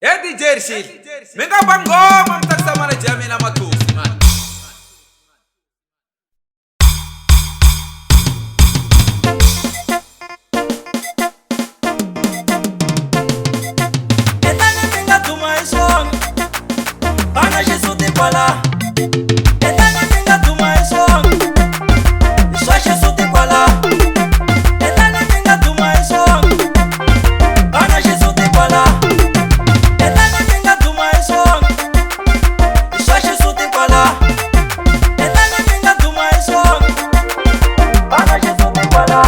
Edi Jershid, menga bangoma mtakisama na jamii na matusi man. Etane minga tumaisong, ana Jesus te pala. Etane minga tumaisong, iswa Jesus te pala. Etane minga tumaisong, ana Jesus te pala. Etane minga tumaisong, iswa Jesus te pala. Etane minga tumaisong, ana Jesus te pala.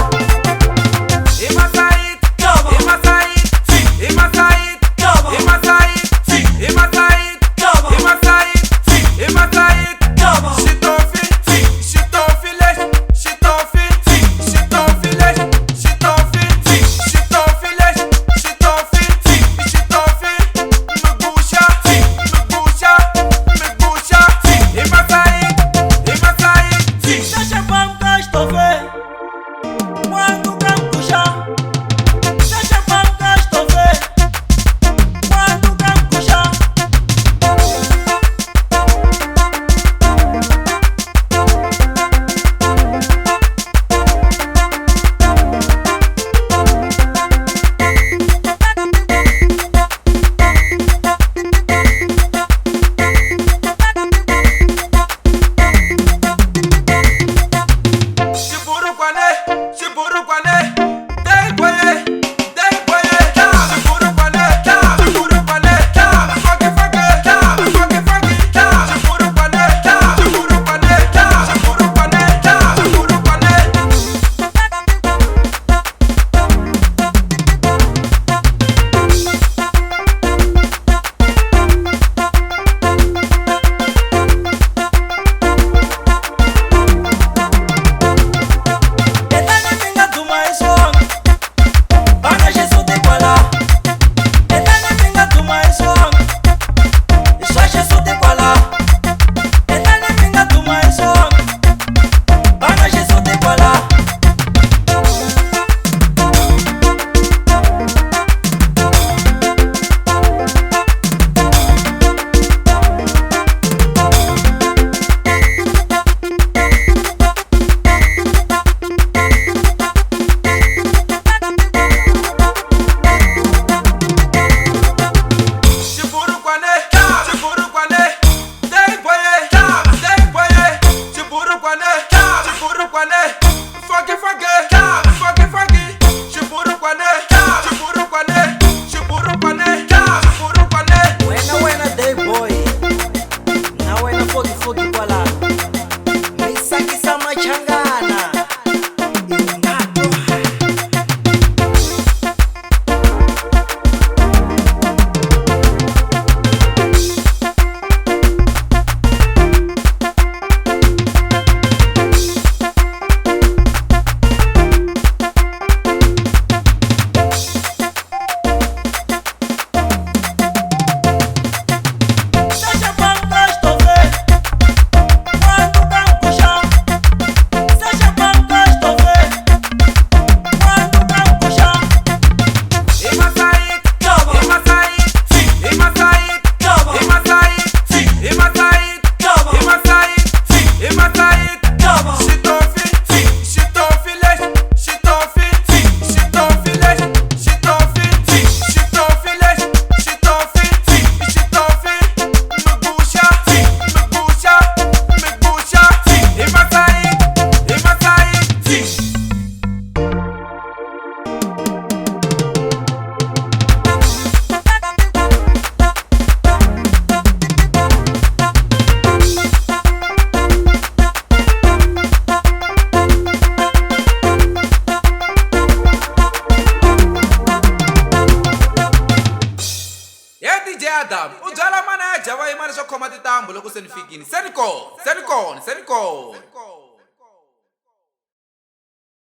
Adam, ujala mana jawa imani sokoma titambo loko senifikini. Senikon.